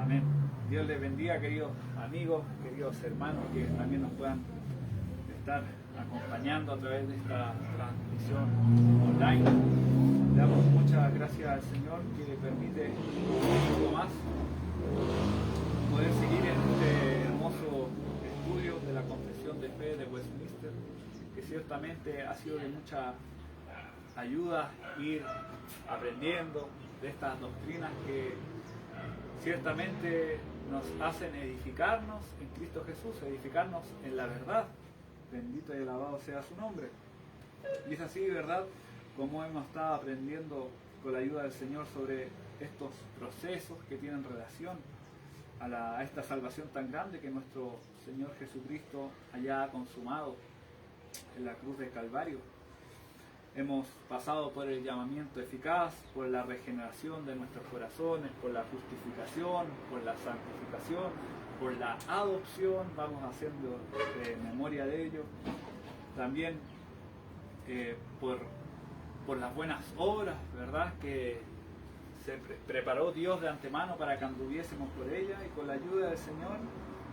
Amén. Dios les bendiga, queridos amigos, queridos hermanos que también nos puedan estar acompañando a través de esta transmisión online. Le damos muchas gracias al Señor que permite un poco más poder seguir en este hermoso estudio de la Confesión de Fe de Westminster, que ciertamente ha sido de mucha ayuda ir aprendiendo de estas doctrinas que ciertamente nos hacen edificarnos en Cristo Jesús, edificarnos en la verdad. Bendito y alabado sea su nombre. Y es así, ¿verdad?, como hemos estado aprendiendo con la ayuda del Señor sobre estos procesos que tienen relación a esta salvación tan grande que nuestro Señor Jesucristo haya consumado en la cruz del Calvario. Hemos pasado por el llamamiento eficaz, por la regeneración de nuestros corazones, por la justificación, por la santificación, por la adopción, vamos haciendo memoria de ello. También por las buenas obras, ¿verdad?, que se preparó Dios de antemano para que anduviésemos por ella, y con la ayuda del Señor,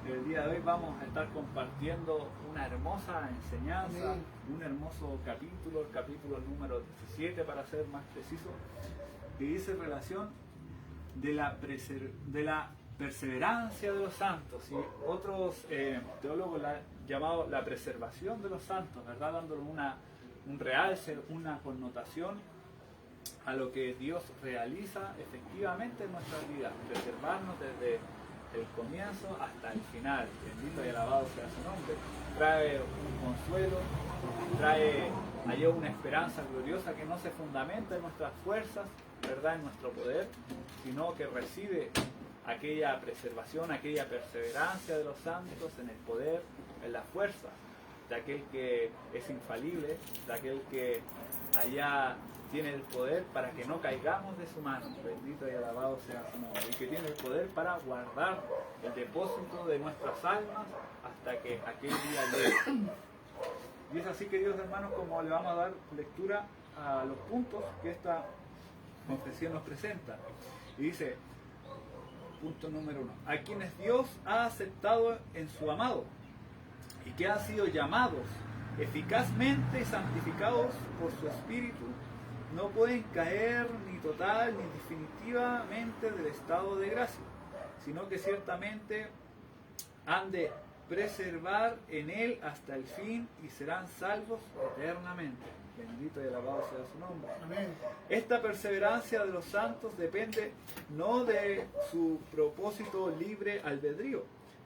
el día de hoy vamos a estar compartiendo una hermosa enseñanza, un hermoso capítulo, el capítulo número 17 para ser más preciso, que dice relación de la perseverancia de los santos, y otros teólogos la han llamado la preservación de los santos, ¿verdad?, dándole un realce, una connotación a lo que Dios realiza efectivamente en nuestras vidas, preservarnos desde el comienzo hasta el final. Bendito y alabado sea su nombre. Trae un consuelo, trae allá una esperanza gloriosa que no se fundamenta en nuestras fuerzas, ¿verdad?, en nuestro poder, sino que recibe aquella preservación, aquella perseverancia de los santos en el poder, en la fuerza de aquel que es infalible, de aquel que allá tiene el poder para que no caigamos de su mano. Bendito y alabado sea su nombre. Y que tiene el poder para guardar el depósito de nuestras almas hasta que aquel día llegue. Y es así, queridos hermanos, como le vamos a dar lectura a los puntos que esta confesión nos presenta. Y dice, punto número 1, a quienes Dios ha aceptado en su amado y que han sido llamados eficazmente y santificados por su Espíritu, no pueden caer ni total ni definitivamente del estado de gracia, sino que ciertamente han de preservar en él hasta el fin y serán salvos eternamente. Bendito y alabado sea su nombre. Amén. Esta perseverancia de los santos depende no de su propósito libre albedrío,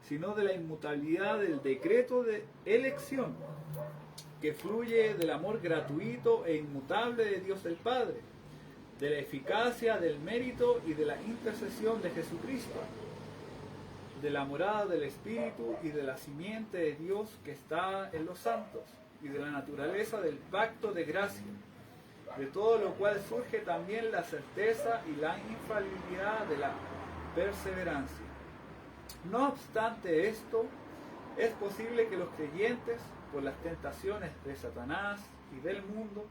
sino de la inmutabilidad del decreto de elección, que fluye del amor gratuito e inmutable de Dios el Padre, de la eficacia del mérito y de la intercesión de Jesucristo, de la morada del Espíritu y de la simiente de Dios que está en los santos, y de la naturaleza del pacto de gracia, de todo lo cual surge también la certeza y la infalibilidad de la perseverancia. No obstante esto, es posible que los creyentes, por las tentaciones de Satanás y del mundo,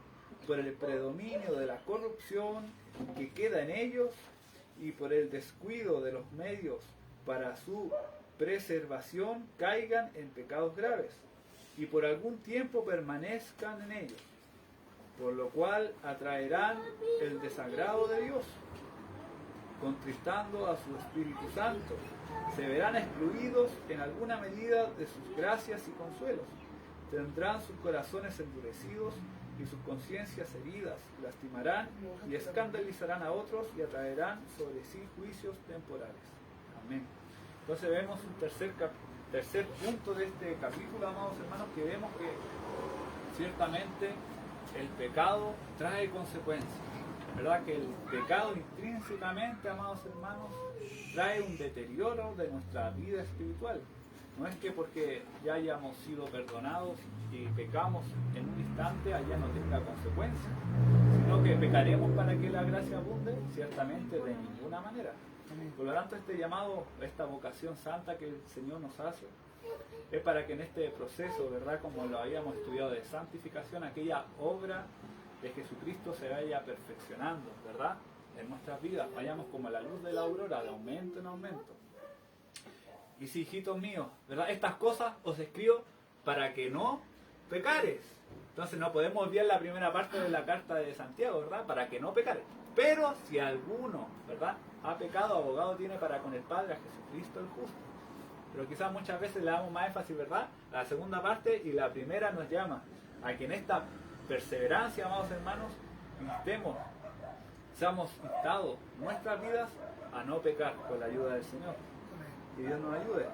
por el predominio de la corrupción que queda en ellos y por el descuido de los medios para su preservación, caigan en pecados graves y por algún tiempo permanezcan en ellos, por lo cual atraerán el desagrado de Dios, contristando a su Espíritu Santo. Se verán excluidos en alguna medida de sus gracias y consuelos. Tendrán sus corazones endurecidos y sus conciencias heridas. Lastimarán y escandalizarán a otros y atraerán sobre sí juicios temporales. Amén. Entonces vemos un tercer punto de este capítulo, amados hermanos, que vemos que ciertamente el pecado trae consecuencias. ¿Verdad? Que el pecado intrínsecamente, amados hermanos, trae un deterioro de nuestra vida espiritual. No es que porque ya hayamos sido perdonados y pecamos en un instante allá no tenga consecuencias, sino que pecaremos para que la gracia abunde, ciertamente de ninguna manera. Por lo tanto, este llamado, esta vocación santa que el Señor nos hace, es para que en este proceso, ¿verdad?, como lo habíamos estudiado de santificación, aquella obra de Jesucristo se vaya perfeccionando, ¿verdad?, en nuestras vidas, vayamos como la luz de la aurora, de aumento en aumento. y sí, hijitos míos, ¿verdad? Estas cosas os escribo para que no pecares. Entonces no podemos olvidar la primera parte de la carta de Santiago, ¿verdad? Para que no pecares. Pero si alguno, ¿verdad?, ha pecado, abogado tiene para con el Padre a Jesucristo el justo. Pero quizás muchas veces le damos más énfasis, ¿verdad?, a la segunda parte, y la primera nos llama a que en esta perseverancia, amados hermanos, seamos instados nuestras vidas a no pecar con la ayuda del Señor. Que Dios nos ayude.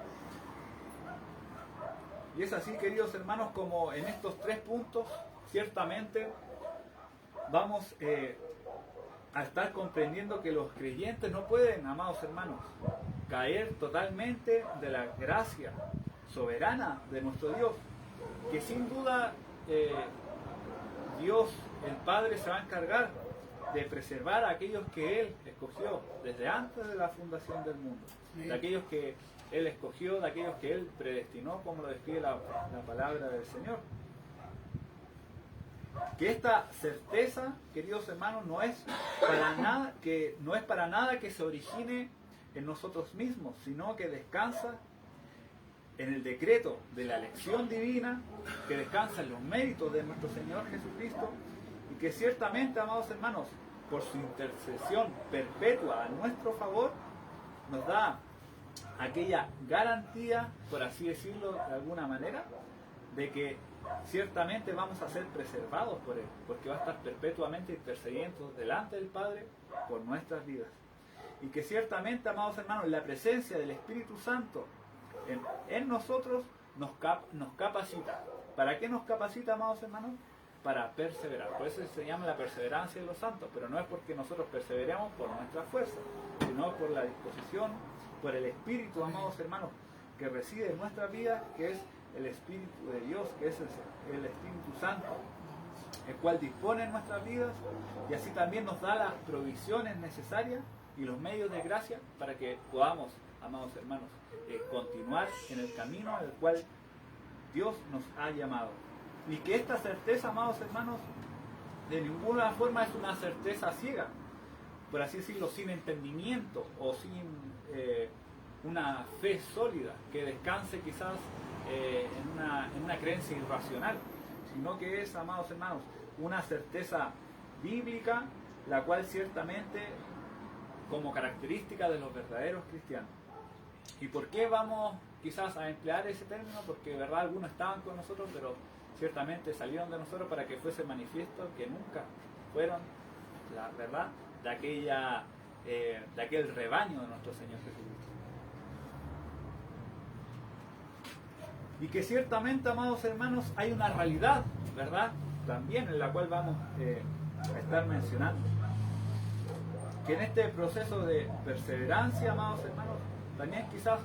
Y es así, queridos hermanos, como en estos 3 puntos, ciertamente vamos a estar comprendiendo que los creyentes no pueden, amados hermanos, caer totalmente de la gracia soberana de nuestro Dios, que sin duda Dios, el Padre, se va a encargar de preservar a aquellos que Él escogió desde antes de la fundación del mundo, de aquellos que Él escogió, de aquellos que Él predestinó, como lo describe la palabra del Señor. Que esta certeza, queridos hermanos, no es para nada que se origine en nosotros mismos, sino que descansa en el decreto de la elección divina, que descansa en los méritos de nuestro Señor Jesucristo, y que ciertamente, amados hermanos, por su intercesión perpetua a nuestro favor, nos da aquella garantía, por así decirlo de alguna manera, de que ciertamente vamos a ser preservados por Él, porque va a estar perpetuamente intercediendo delante del Padre por nuestras vidas. Y que ciertamente, amados hermanos, la presencia del Espíritu Santo en nosotros nos capacita. ¿Para qué nos capacita, amados hermanos? Para perseverar. Por eso se llama la perseverancia de los santos, pero no es porque nosotros perseveremos por nuestra fuerza, sino por la disposición, por el Espíritu, amados hermanos, que reside en nuestra vida, que es el Espíritu de Dios, que es el Espíritu Santo, el cual dispone en nuestras vidas, y así también nos da las provisiones necesarias y los medios de gracia para que podamos, amados hermanos, continuar en el camino al cual Dios nos ha llamado. Y que esta certeza, amados hermanos, de ninguna forma es una certeza ciega, por así decirlo, sin entendimiento o sin una fe sólida que descanse quizás en una creencia irracional, sino que es, amados hermanos, una certeza bíblica, la cual ciertamente como característica de los verdaderos cristianos. ¿Y por qué vamos quizás a emplear ese término? Porque, verdad, algunos estaban con nosotros, pero ciertamente salieron de nosotros para que fuese manifiesto que nunca fueron, la verdad, de aquel rebaño de nuestro Señor Jesucristo. Y que ciertamente, amados hermanos, hay una realidad, ¿verdad?, también en la cual vamos a estar mencionando. Que en este proceso de perseverancia, amados hermanos, también quizás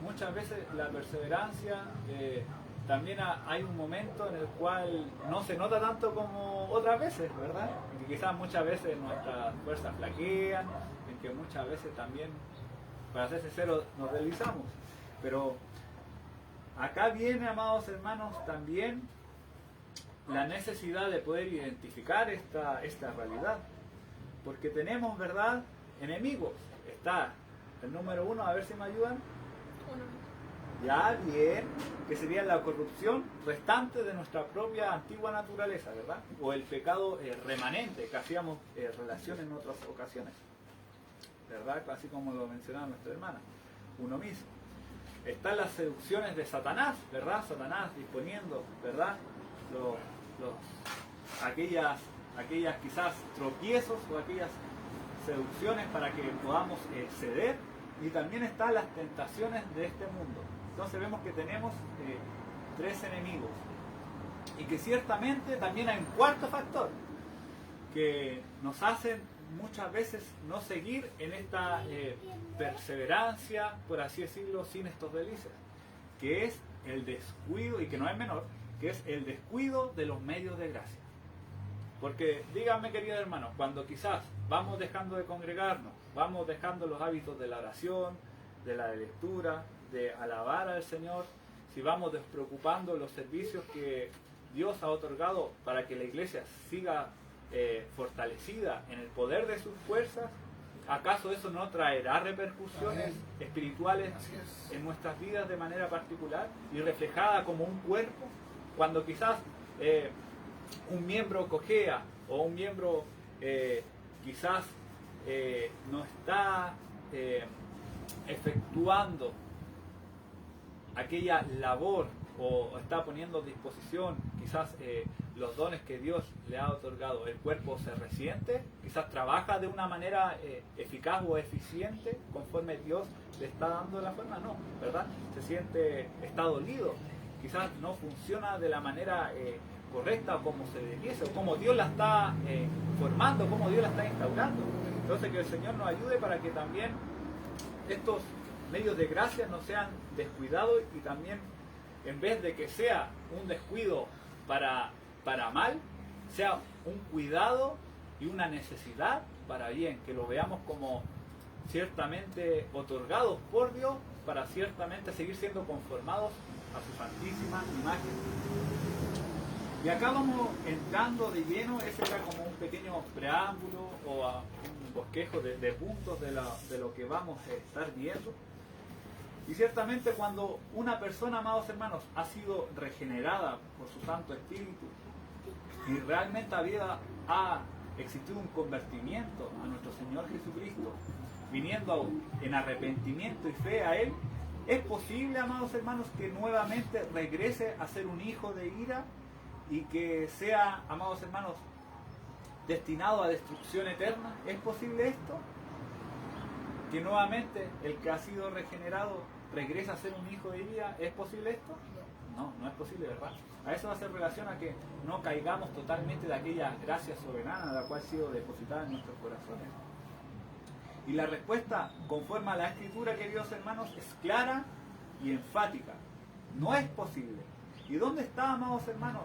muchas veces la perseverancia, también hay un momento en el cual no se nota tanto como otras veces, ¿verdad? En que quizás muchas veces nuestras fuerzas flaquean, en que muchas veces también, para ser sinceros, nos deslizamos. Pero acá viene, amados hermanos, también la necesidad de poder identificar esta realidad. Porque tenemos, ¿verdad?, enemigos. Está el número 1, a ver si me ayudan. Ya, bien, que sería la corrupción restante de nuestra propia antigua naturaleza, ¿verdad? O el pecado remanente, que hacíamos relación en otras ocasiones, ¿verdad? Así como lo mencionaba nuestra hermana, uno mismo. Están las seducciones de Satanás, ¿verdad? Satanás disponiendo, ¿verdad?, aquellas quizás tropiezos o aquellas seducciones para que podamos ceder, y también están las tentaciones de este mundo. Entonces vemos que tenemos 3 enemigos, y que ciertamente también hay un cuarto factor que nos hace muchas veces no seguir en esta perseverancia, por así decirlo, sin estos delicias, que es el descuido, y que no es menor, que es el descuido de los medios de gracia. Porque díganme, queridos hermanos, cuando quizás vamos dejando de congregarnos, vamos dejando los hábitos de la oración, de la lectura, de alabar al Señor, si vamos despreocupando los servicios que Dios ha otorgado para que la iglesia siga fortalecida en el poder de sus fuerzas, ¿Acaso eso no traerá repercusiones espirituales en nuestras vidas de manera particular y reflejada como un cuerpo? Cuando quizás un miembro cojea o un miembro quizás no está efectuando aquella labor o está poniendo a disposición quizás los dones que Dios le ha otorgado, el cuerpo se resiente, quizás trabaja de una manera eficaz o eficiente conforme Dios le está dando la forma, no, ¿verdad? Está dolido, quizás no funciona de la manera correcta o como se debiese, o como Dios la está formando, como Dios la está instaurando. Entonces que el Señor nos ayude para que también estos medios de gracia no sean descuidados y también en vez de que sea un descuido para mal, sea un cuidado y una necesidad para bien, que lo veamos como ciertamente otorgados por Dios para ciertamente seguir siendo conformados a su santísima imagen. Y acá vamos entrando de lleno, ese era como un pequeño preámbulo o un bosquejo de puntos de lo que vamos a estar viendo. Y ciertamente cuando una persona, amados hermanos, ha sido regenerada por su Santo Espíritu y realmente ha existido un convertimiento a nuestro Señor Jesucristo, viniendo en arrepentimiento y fe a Él, es posible, amados hermanos, que nuevamente regrese a ser un hijo de ira y que sea, amados hermanos, destinado a destrucción eterna. ¿Es posible esto? Que nuevamente el que ha sido regenerado regresa a ser un hijo de ira. ¿Es posible esto? No, no es posible, ¿verdad? A eso hace relación a que no caigamos totalmente de aquella gracia soberana la cual ha sido depositada en nuestros corazones. Y la respuesta, conforme a la Escritura, queridos hermanos, es clara y enfática. No es posible. ¿Y dónde está, amados hermanos,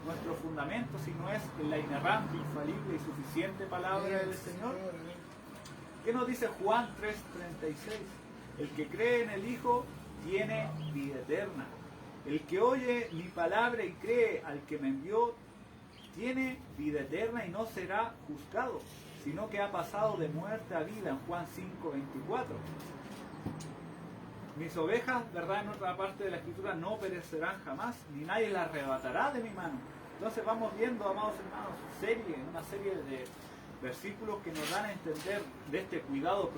nuestro fundamento si no es en la inerrante, infalible y suficiente palabra del Señor? ¿Qué nos dice Juan 3:36? El que cree en el Hijo tiene vida eterna. El que oye mi palabra y cree al que me envió tiene vida eterna y no será juzgado, sino que ha pasado de muerte a vida, en Juan 5:24. Mis ovejas, ¿verdad?, en otra parte de la Escritura, no perecerán jamás, ni nadie las arrebatará de mi mano. Entonces vamos viendo, amados hermanos, una serie de versículos que nos dan a entender de este cuidado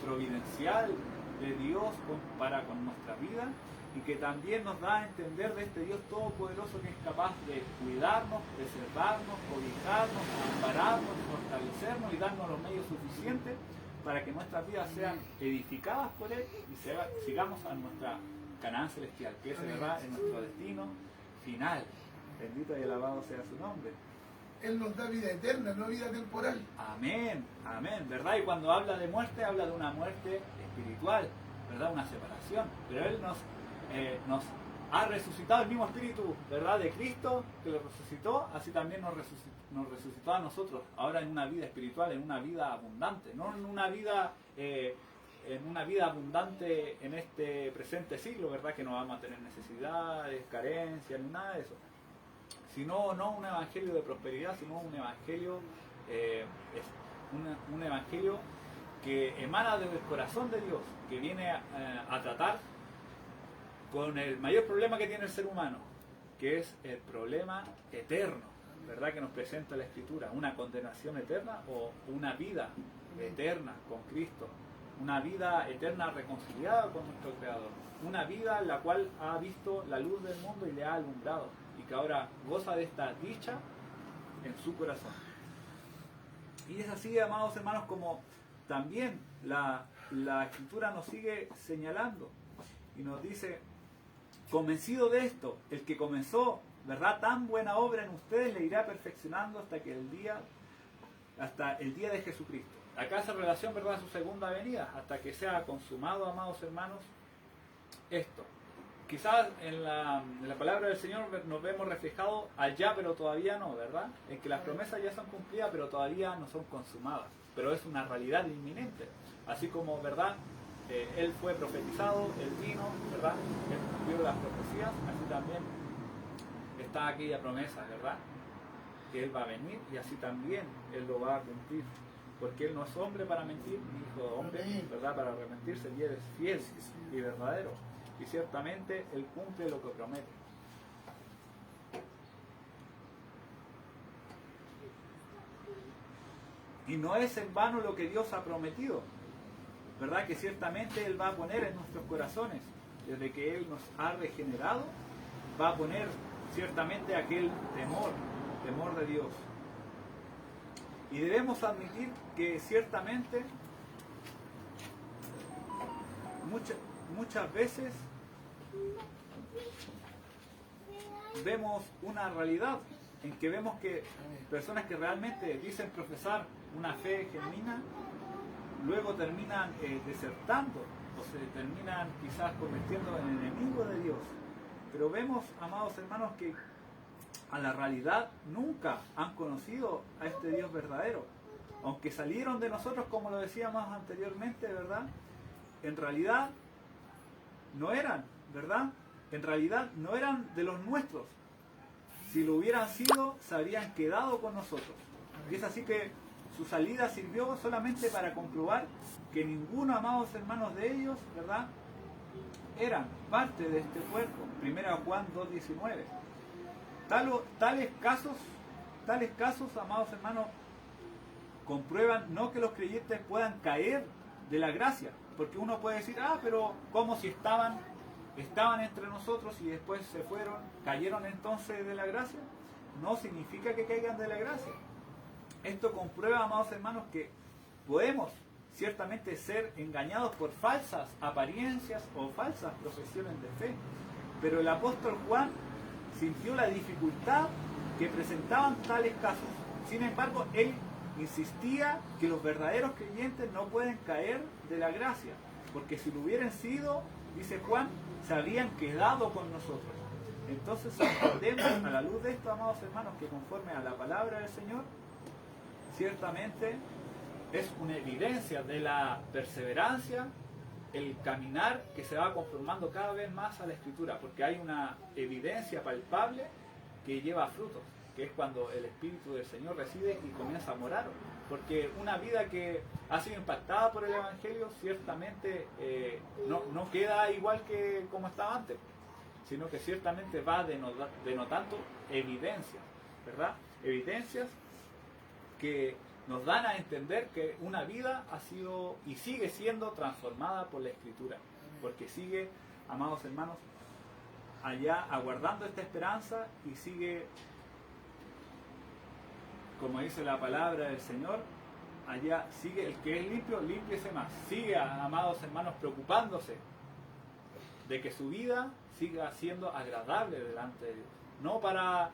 providencial de Dios para con nuestra vida, y que también nos da a entender de este Dios todopoderoso que es capaz de cuidarnos, preservarnos, cobijarnos, ampararnos, fortalecernos y darnos los medios suficientes para que nuestras vidas sean edificadas por Él y sigamos a nuestra Canaán celestial, que ese, ¿verdad?, es nuestro destino final. Bendito y alabado sea su nombre. Él nos da vida eterna, no vida temporal. Amén, amén, ¿verdad? Y cuando habla de muerte, habla de una muerte espiritual, ¿verdad? Una separación. Pero Él nos ha resucitado, el mismo Espíritu, ¿verdad?, de Cristo, que lo resucitó, así también nos resucitó a nosotros, ahora en una vida espiritual, en una vida abundante, no en una vida abundante en este presente siglo, ¿verdad?, que no vamos a tener necesidades, carencias, ni nada de eso. Sino no un evangelio de prosperidad, sino un evangelio, un evangelio que emana del corazón de Dios, que viene a tratar con el mayor problema que tiene el ser humano, que es el problema eterno, ¿verdad?, que nos presenta la Escritura, una condenación eterna o una vida eterna con Cristo, una vida eterna reconciliada con nuestro Creador, una vida en la cual ha visto la luz del mundo y le ha alumbrado, y que ahora goza de esta dicha en su corazón. Y es así, amados hermanos, como también la Escritura nos sigue señalando y nos dice: convencido de esto, el que comenzó, ¿verdad?, tan buena obra en ustedes, le irá perfeccionando hasta el día de Jesucristo. Acá hace relación, ¿verdad?, a su segunda venida, hasta que sea consumado, amados hermanos, esto. Quizás en la palabra del Señor nos vemos reflejados allá, pero todavía no, ¿verdad? En que las promesas ya son cumplidas, pero todavía no son consumadas. Pero es una realidad inminente. Así como, ¿verdad?, Él fue profetizado, Él vino, ¿verdad?, Él cumplió las profecías, así también está aquella promesa, ¿verdad?, que Él va a venir y así también Él lo va a cumplir. porque Él no es hombre para mentir, ni hijo de hombre, ¿verdad?, para arrepentirse, y Él es fiel y verdadero, y ciertamente Él cumple lo que promete. Y no es en vano lo que Dios ha prometido, ¿verdad?, que ciertamente Él va a poner en nuestros corazones, desde que Él nos ha regenerado, va a poner ciertamente aquel temor de Dios. Y debemos admitir que ciertamente muchas veces vemos una realidad en que vemos que personas que realmente dicen profesar una fe genuina, luego terminan desertando o se terminan quizás convirtiendo en enemigos de Dios. Pero vemos, amados hermanos, que a la realidad nunca han conocido a este Dios verdadero. Aunque salieron de nosotros, como lo decíamos anteriormente, ¿verdad? En realidad no eran, ¿verdad? En realidad no eran de los nuestros. Si lo hubieran sido, se habrían quedado con nosotros. Y es así que su salida sirvió solamente para comprobar que ninguno, amados hermanos, de ellos, ¿verdad?, eran parte de este cuerpo. 1 Juan 2:19. Tales casos, amados hermanos, comprueban no que los creyentes puedan caer de la gracia, porque uno puede decir, pero como si estaban entre nosotros y después se fueron, cayeron entonces de la gracia. No significa que caigan de la gracia. Esto comprueba, amados hermanos, que podemos ciertamente ser engañados por falsas apariencias o falsas profesiones de fe, pero el apóstol Juan sintió la dificultad que presentaban tales casos. Sin embargo, él insistía que los verdaderos creyentes no pueden caer de la gracia, porque si lo hubieran sido, dice Juan, se habrían quedado con nosotros. Entonces entendemos a la luz de esto, amados hermanos, que conforme a la palabra del Señor, ciertamente es una evidencia de la perseverancia, el caminar que se va conformando cada vez más a la Escritura, porque hay una evidencia palpable que lleva frutos, que es cuando el Espíritu del Señor reside y comienza a morar. Porque una vida que ha sido impactada por el Evangelio ciertamente no queda igual que como estaba antes, sino que ciertamente va denotando evidencias, ¿verdad? Evidencias que nos dan a entender que una vida ha sido y sigue siendo transformada por la Escritura, porque sigue, amados hermanos, allá aguardando esta esperanza y sigue, como dice la palabra del Señor, allá sigue el que es limpio, límpiese más. Sigue, amados hermanos, preocupándose de que su vida siga siendo agradable delante de Dios, no para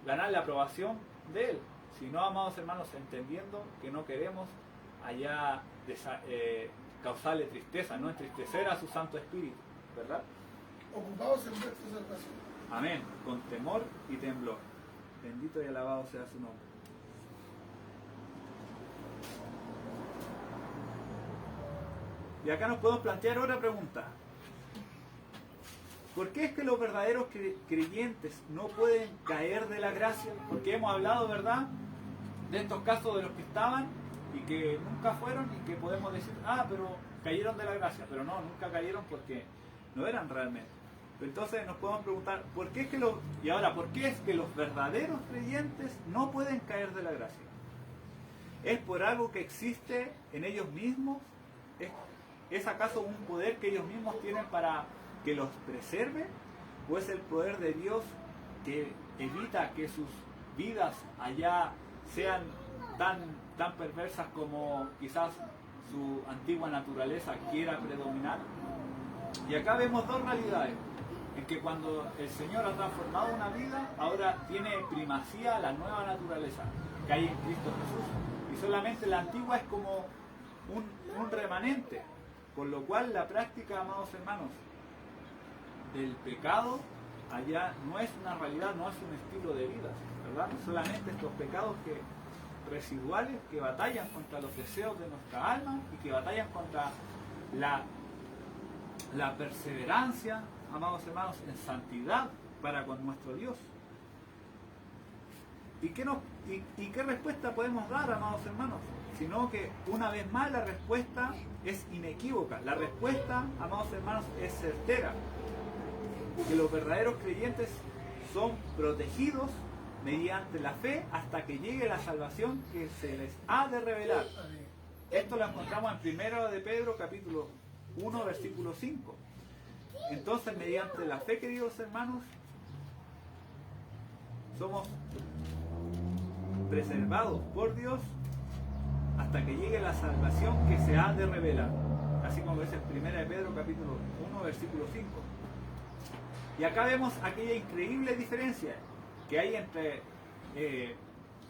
ganar la aprobación de Él, sino, amados hermanos, entendiendo que no queremos allá causarle tristeza, no entristecer a su Santo Espíritu, ¿verdad? Ocupados en nuestra salvación. Amén, con temor y temblor. Bendito y alabado sea su nombre. Y acá nos podemos plantear otra pregunta. ¿Por qué es que los verdaderos creyentes no pueden caer de la gracia? Porque hemos hablado, ¿verdad?, de estos casos de los que estaban y que nunca fueron y que podemos decir, pero cayeron de la gracia. Pero no, nunca cayeron porque no eran realmente. Entonces nos podemos preguntar, ¿por qué es que los verdaderos creyentes no pueden caer de la gracia? ¿Es por algo que existe en ellos mismos? ¿Es acaso un poder que ellos mismos tienen para que los preserve? ¿O es el poder de Dios que evita que sus vidas allá sean tan perversas como quizás su antigua naturaleza quiera predominar? Y acá vemos dos realidades, en que cuando el Señor ha transformado una vida, ahora tiene primacía la nueva naturaleza que hay en Cristo Jesús, y solamente la antigua es como un remanente, por lo cual la práctica, amados hermanos, del pecado allá no es una realidad, no es un estilo de vida, ¿verdad? Solamente estos pecados residuales que batallan contra los deseos de nuestra alma y que batallan contra la perseverancia, amados hermanos, en santidad para con nuestro Dios. ¿Y qué respuesta podemos dar, amados hermanos, sino que una vez más la respuesta es inequívoca. La respuesta, amados hermanos, es certera. Que los verdaderos creyentes son protegidos mediante la fe hasta que llegue la salvación que se les ha de revelar. Esto lo encontramos en 1 de Pedro capítulo 1 versículo 5. Entonces, mediante la fe, queridos hermanos, somos preservados por Dios hasta que llegue la salvación que se ha de revelar. Así como es en 1 de Pedro capítulo 1 versículo 5. Y acá vemos aquella increíble diferencia que hay entre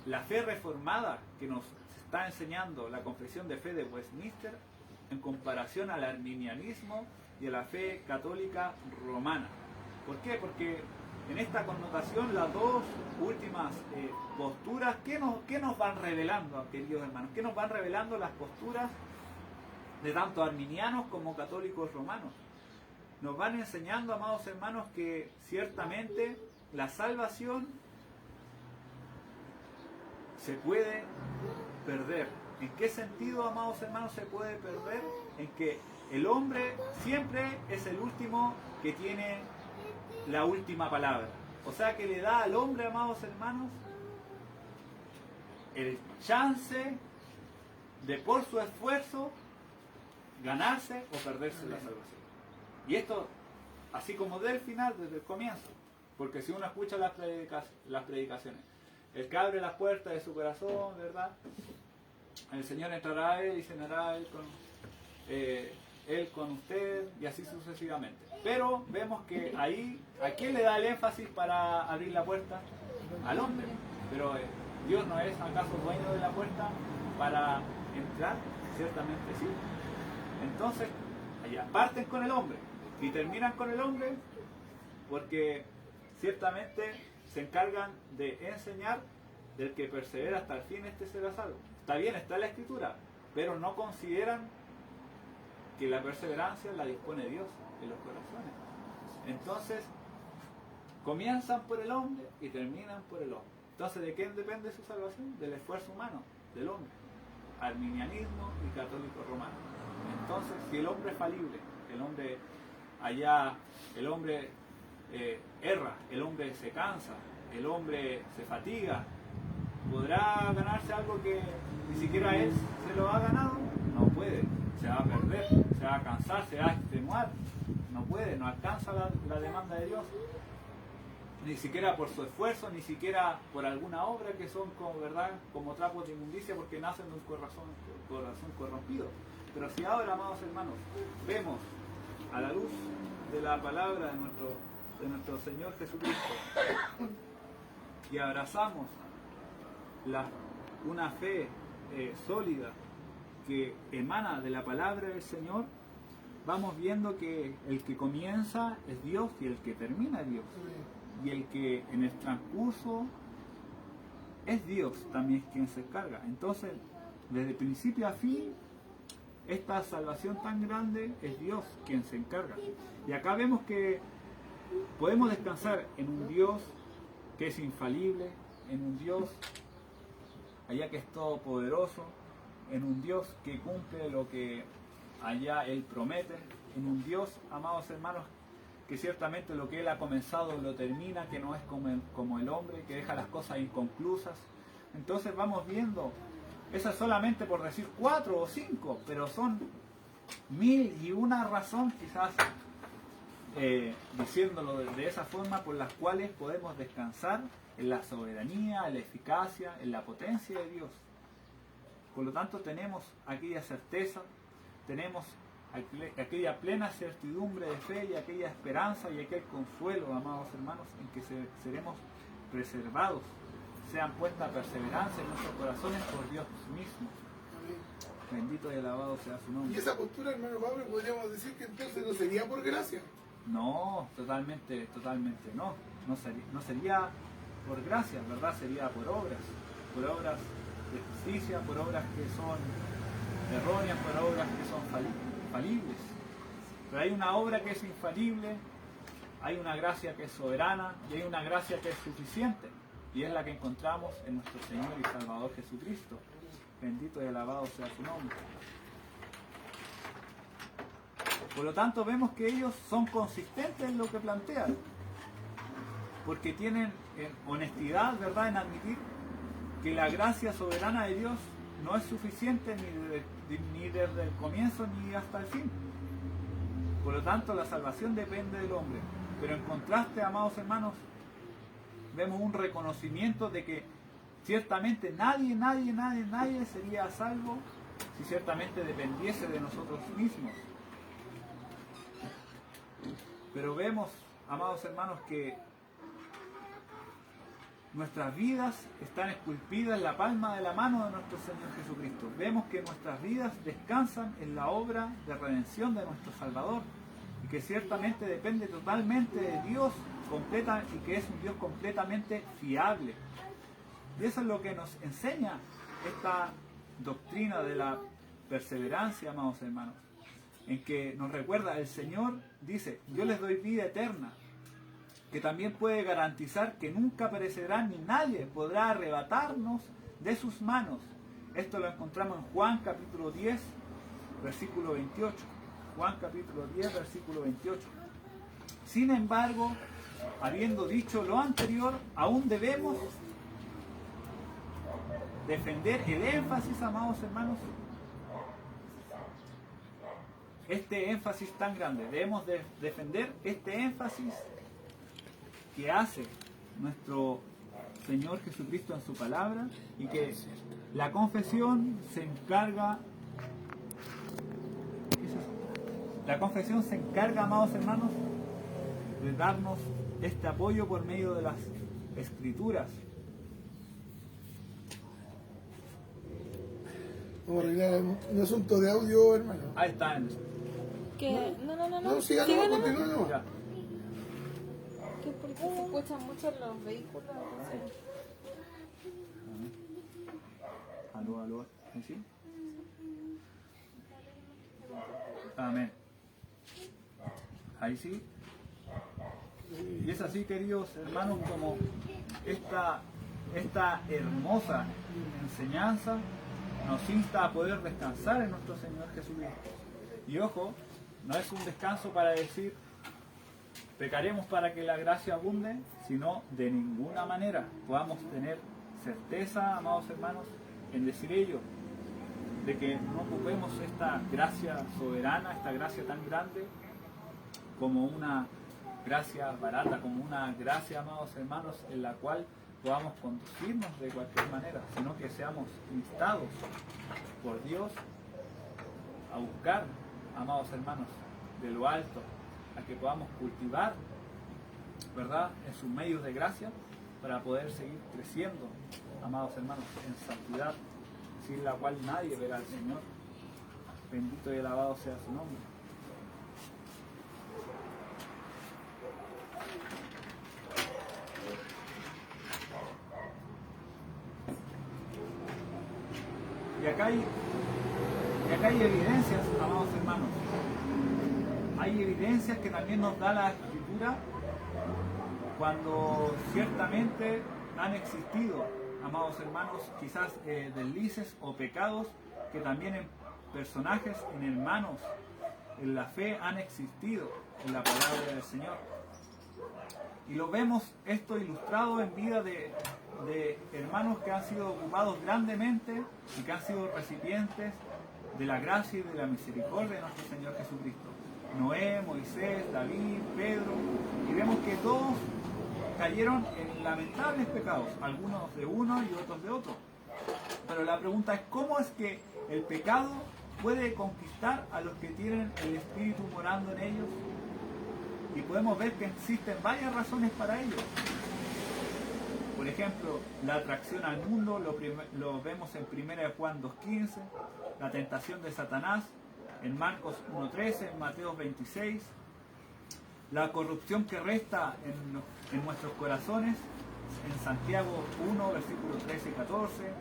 la fe reformada que nos está enseñando la Confesión de Fe de Westminster en comparación al arminianismo y a la fe católica romana. ¿Por qué? Porque en esta connotación las dos últimas posturas, ¿qué nos van revelando, queridos hermanos? ¿Qué nos van revelando las posturas de tanto arminianos como católicos romanos? Nos van enseñando, amados hermanos, que ciertamente la salvación se puede perder. ¿En qué sentido, amados hermanos, se puede perder? En que el hombre siempre es el último que tiene la última palabra. O sea que le da al hombre, amados hermanos, el chance de por su esfuerzo ganarse o perderse la salvación. Y esto, así como del final, desde el comienzo. Porque si uno escucha las predicaciones, el que abre las puertas de su corazón, ¿verdad? El Señor entrará a él y cenará él con usted, y así sucesivamente. Pero vemos que ahí, ¿a quién le da el énfasis para abrir la puerta? Al hombre. Pero Dios no es acaso dueño de la puerta para entrar, ciertamente sí. Entonces, allá parten con el hombre y terminan con el hombre porque ciertamente se encargan de enseñar del que persevera hasta el fin, este será salvo. Está bien, está en la Escritura, pero no consideran que la perseverancia la dispone Dios en los corazones. Entonces, comienzan por el hombre y terminan por el hombre. Entonces, ¿de quién depende su salvación? Del esfuerzo humano, del hombre. Arminianismo y católico romano. Entonces, si el hombre es falible, el hombre erra, el hombre se cansa, el hombre se fatiga, ¿podrá ganarse algo que ni siquiera él se lo ha ganado? No puede, se va a perder, se va a cansar, se va a extenuar, no puede, no alcanza la demanda de Dios, ni siquiera por su esfuerzo, ni siquiera por alguna obra que son como trapos de inmundicia porque nacen de un corazón corrompido. Pero si ahora, amados hermanos, vemos a la luz de la palabra de nuestro Señor Jesucristo y abrazamos una fe sólida que emana de la palabra del Señor, vamos viendo que el que comienza es Dios y el que termina es Dios. Y el que en el transcurso es Dios también quien se encarga. Entonces, desde principio a fin, esta salvación tan grande es Dios quien se encarga. Y acá vemos que podemos descansar en un Dios que es infalible, en un Dios allá que es todopoderoso, en un Dios que cumple lo que allá Él promete, en un Dios, amados hermanos, que ciertamente lo que Él ha comenzado lo termina, que no es como el hombre, que deja las cosas inconclusas. Entonces vamos viendo, esa es solamente por decir 4 o 5, pero son 1001 razón, quizás diciéndolo de esa forma, por las cuales podemos descansar en la soberanía, en la eficacia, en la potencia de Dios. Por lo tanto, tenemos aquella certeza, tenemos aquella plena certidumbre de fe y aquella esperanza y aquel consuelo, amados hermanos, en que seremos preservados, sean puesta perseverancia en nuestros corazones por Dios mismo. Bendito y alabado sea su nombre. Y esa postura, hermano Pablo, podríamos decir que entonces no sería por gracia. No, totalmente no. No sería por gracia, ¿verdad? Sería por obras de justicia, por obras que son erróneas, por obras que son falibles. Pero hay una obra que es infalible, hay una gracia que es soberana y hay una gracia que es suficiente. Y es la que encontramos en nuestro Señor y Salvador Jesucristo. Bendito y alabado sea su nombre. Por lo tanto, vemos que ellos son consistentes en lo que plantean, porque tienen honestidad, ¿verdad?, en admitir que la gracia soberana de Dios no es suficiente ni desde el comienzo ni hasta el fin. Por lo tanto, la salvación depende del hombre. Pero en contraste, amados hermanos, vemos un reconocimiento de que ciertamente nadie sería salvo si ciertamente dependiese de nosotros mismos. Pero vemos, amados hermanos, que nuestras vidas están esculpidas en la palma de la mano de nuestro Señor Jesucristo. Vemos que nuestras vidas descansan en la obra de redención de nuestro Salvador y que ciertamente depende totalmente de Dios completa y que es un Dios completamente fiable. Y eso es lo que nos enseña esta doctrina de la perseverancia, amados hermanos, en que nos recuerda, el Señor dice, yo les doy vida eterna, que también puede garantizar que nunca perecerán ni nadie podrá arrebatarnos de sus manos. Esto lo encontramos en Juan capítulo 10, versículo 28. Juan capítulo 10, versículo 28. Sin embargo, habiendo dicho lo anterior, aún debemos defender el énfasis, amados hermanos, este énfasis tan grande. Debemos defender este énfasis que hace nuestro Señor Jesucristo en su palabra, y que la confesión se encarga, amados hermanos, de darnos este apoyo por medio de las Escrituras. Vamos a arreglar un asunto de audio, hermano. Ahí está. No, siga, no, continúa, no. Ya. Que porque se escuchan mucho los vehículos. Aló, ¿sí? Amén. Ahí sí. Y es así, queridos hermanos, como esta hermosa enseñanza nos insta a poder descansar en nuestro Señor Jesucristo. Y ojo, no es un descanso para decir pecaremos para que la gracia abunde, sino de ninguna manera podamos tener certeza, amados hermanos, en decir ello, de que no ocupemos esta gracia soberana, esta gracia tan grande, como una gracia barata, como una gracia, amados hermanos, en la cual podamos conducirnos de cualquier manera, sino que seamos instados por Dios a buscar, amados hermanos, de lo alto, a que podamos cultivar, ¿verdad?, en sus medios de gracia, para poder seguir creciendo, amados hermanos, en santidad, sin la cual nadie verá al Señor. Bendito y alabado sea su nombre. Y acá hay evidencias, amados hermanos. Hay evidencias que también nos da la Escritura cuando ciertamente han existido, amados hermanos, quizás deslices o pecados que también en personajes, en hermanos, en la fe han existido en la palabra del Señor. Y lo vemos esto ilustrado en vida de hermanos que han sido ocupados grandemente y que han sido recipientes de la gracia y de la misericordia de nuestro Señor Jesucristo. Noé, Moisés, David, Pedro, y vemos que todos cayeron en lamentables pecados, algunos de uno y otros de otro. Pero la pregunta es, ¿cómo es que el pecado puede conquistar a los que tienen el Espíritu morando en ellos? Y podemos ver que existen varias razones para ello. Por ejemplo, la atracción al mundo, lo vemos en 1 Juan 2.15, la tentación de Satanás, en Marcos 1.13, en Mateo 26, la corrupción que resta en nuestros corazones, en Santiago 1, versículos 13 y 14,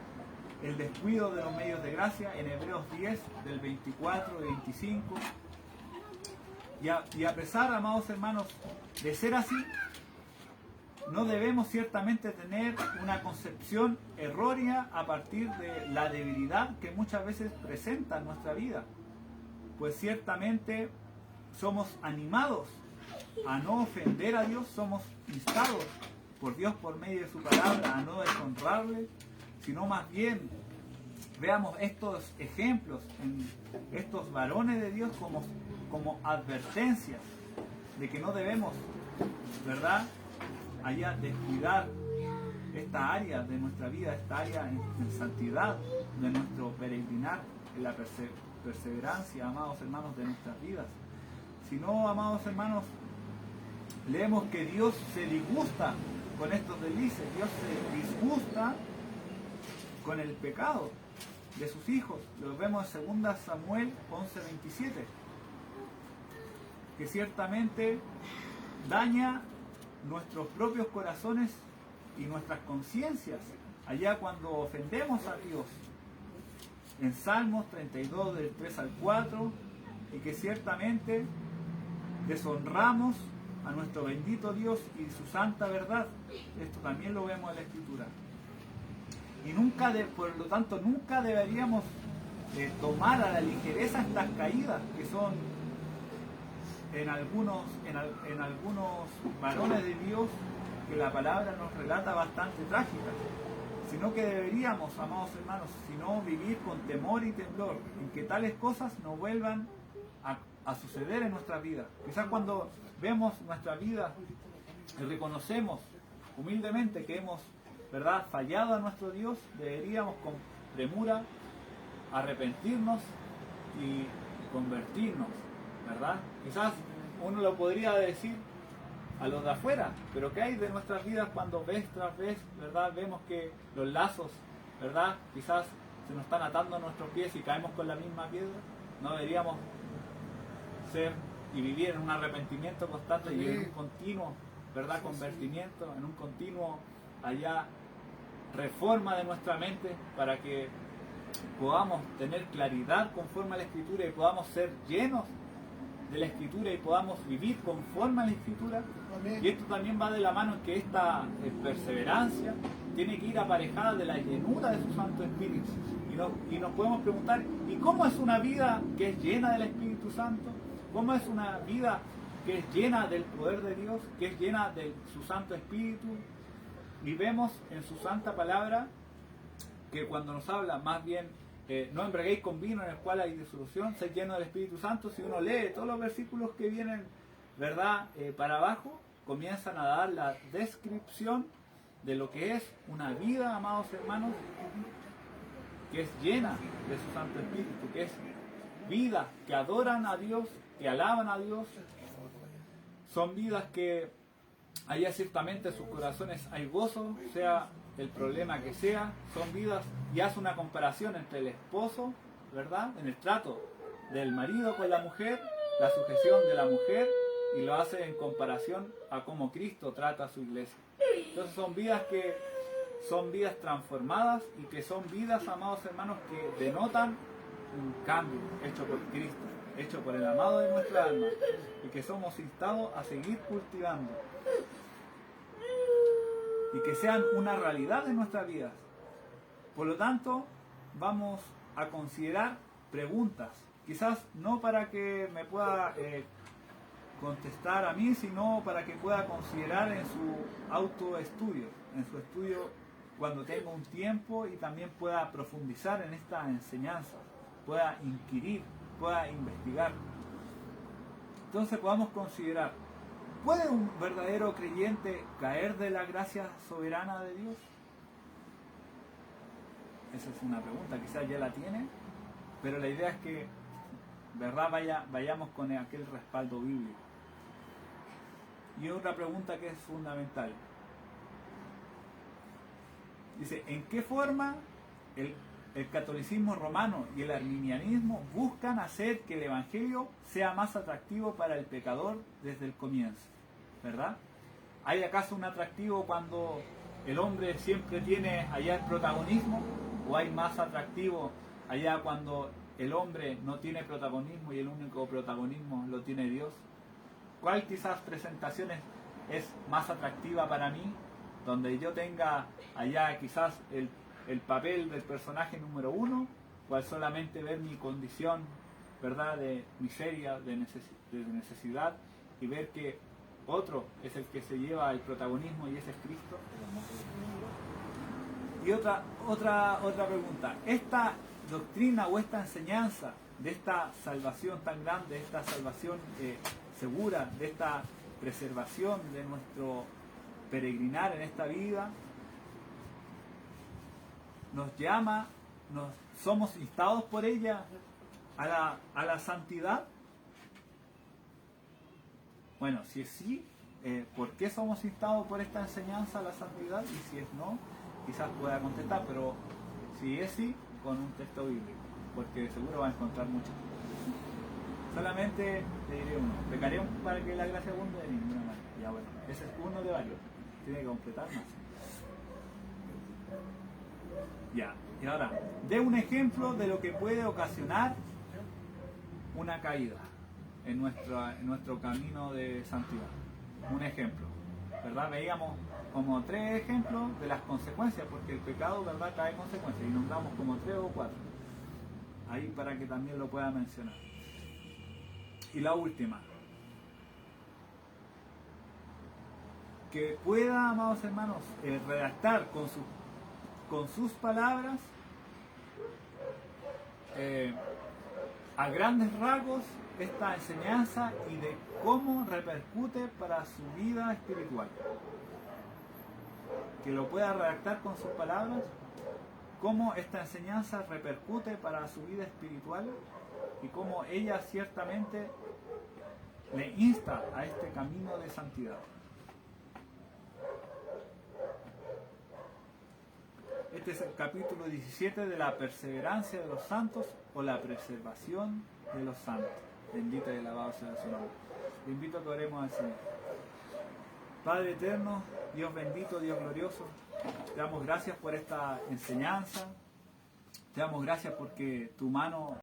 el descuido de los medios de gracia, en Hebreos 10, del 24 y 25. Y a pesar, amados hermanos, de ser así, no debemos ciertamente tener una concepción errónea a partir de la debilidad que muchas veces presenta en nuestra vida. Pues ciertamente somos animados a no ofender a Dios, somos instados por Dios por medio de su palabra a no deshonrarle, sino más bien veamos estos ejemplos en estos varones de Dios como advertencias de que no debemos, ¿verdad?, allá descuidar esta área de nuestra vida, esta área en santidad de nuestro peregrinar, en la perseverancia, amados hermanos, de nuestras vidas. Si no, amados hermanos, leemos que Dios se disgusta con estos delices, Dios se disgusta con el pecado de sus hijos. Lo vemos en 2 Samuel 11:27, que ciertamente daña nuestros propios corazones y nuestras conciencias, allá cuando ofendemos a Dios. En Salmos 32, del 3 al 4, y que ciertamente deshonramos a nuestro bendito Dios y su santa verdad. Esto también lo vemos en la Escritura. Y nunca, por lo tanto, nunca deberíamos tomar a la ligereza estas caídas que son en algunos varones de Dios, que la palabra nos relata bastante trágicas, sino que deberíamos, amados hermanos, sino vivir con temor y temblor en que tales cosas no vuelvan a suceder en nuestra vida. Quizás cuando vemos nuestra vida y reconocemos humildemente que hemos, ¿verdad?, fallado a nuestro Dios, deberíamos con premura arrepentirnos y convertirnos, ¿verdad? Quizás uno lo podría decir a los de afuera, pero ¿qué hay de nuestras vidas cuando vez tras vez, ¿verdad?, vemos que los lazos, ¿verdad?, quizás se nos están atando a nuestros pies y caemos con la misma piedra? No deberíamos ser y vivir en un arrepentimiento constante y en un continuo, ¿verdad?, convertimiento, en un continuo allá reforma de nuestra mente para que podamos tener claridad conforme a la Escritura y podamos ser llenos de la Escritura y podamos vivir conforme a la Escritura. Y esto también va de la mano en que esta perseverancia tiene que ir aparejada de la llenura de su Santo Espíritu. Y nos podemos preguntar, ¿y cómo es una vida que es llena del Espíritu Santo? ¿Cómo es una vida que es llena del poder de Dios, que es llena de su Santo Espíritu? Y vemos en su santa palabra que cuando nos habla más bien, no embriaguéis con vino en el cual hay disolución, sed lleno del Espíritu Santo. Si uno lee todos los versículos que vienen, ¿verdad?, para abajo, comienzan a dar la descripción de lo que es una vida, amados hermanos, que es llena de su Santo Espíritu, que es vida que adoran a Dios, que alaban a Dios. Son vidas que allá ciertamente en sus corazones hay gozo, sea el problema que sea. Son vidas, y hace una comparación entre el esposo, ¿verdad?, en el trato del marido con la mujer, la sujeción de la mujer, y lo hace en comparación a cómo Cristo trata a su iglesia. Entonces son vidas que son vidas transformadas y que son vidas, amados hermanos, que denotan un cambio hecho por Cristo, hecho por el amado de nuestra alma, y que somos instados a seguir cultivando y que sean una realidad en nuestras vidas. Por lo tanto, vamos a considerar preguntas, quizás no para que me pueda contestar a mí, sino para que pueda considerar en su autoestudio, en su estudio cuando tenga un tiempo, y también pueda profundizar en esta enseñanza, pueda inquirir, pueda investigar. Entonces podamos considerar, ¿puede un verdadero creyente caer de la gracia soberana de Dios? Esa es una pregunta, quizás ya la tiene, pero la idea es que, ¿verdad?, vayamos con aquel respaldo bíblico. Y otra pregunta que es fundamental. Dice, ¿en qué forma el catolicismo romano y el arminianismo buscan hacer que el Evangelio sea más atractivo para el pecador desde el comienzo? ¿Verdad? ¿Hay acaso un atractivo cuando el hombre siempre tiene allá el protagonismo? ¿O hay más atractivo allá cuando el hombre no tiene protagonismo y el único protagonismo lo tiene Dios? ¿Cuál quizás presentaciones es más atractiva para mí, donde yo tenga allá quizás el papel del personaje número 1, o al solamente ver mi condición, ¿verdad?, de miseria, de necesidad, y ver que otro es el que se lleva el protagonismo y ese es Cristo. Y otra pregunta, esta doctrina o esta enseñanza de esta salvación tan grande, de esta salvación segura, de esta preservación de nuestro peregrinar en esta vida, nos llama, somos instados por ella a la santidad. Bueno, si es sí, ¿por qué somos instados por esta enseñanza a la santidad? Y si es no, quizás pueda contestar, pero si es sí, con un texto bíblico, porque seguro va a encontrar muchas. Solamente le diré uno: pecaremos para que la gracia abunde, de ninguna manera. Ya bueno, ese es uno de varios, tiene que completar más. Ya, y ahora, dé un ejemplo de lo que puede ocasionar una caída en nuestro camino de santidad. Un ejemplo, ¿verdad? Veíamos como 3 ejemplos de las consecuencias, porque el pecado, ¿verdad?, trae consecuencias, y nombramos como 3 o 4. Ahí para que también lo pueda mencionar. Y la última, que pueda, amados hermanos, redactar con sus palabras, a grandes rasgos, esta enseñanza y de cómo repercute para su vida espiritual. Que lo pueda redactar con sus palabras, cómo esta enseñanza repercute para su vida espiritual y cómo ella ciertamente le insta a este camino de santidad. Este es el capítulo 17 de la perseverancia de los santos o la preservación de los santos. Bendito y alabado sea su nombre. Te invito a que oremos al Señor. Padre eterno, Dios bendito, Dios glorioso, te damos gracias por esta enseñanza. Te damos gracias porque tu mano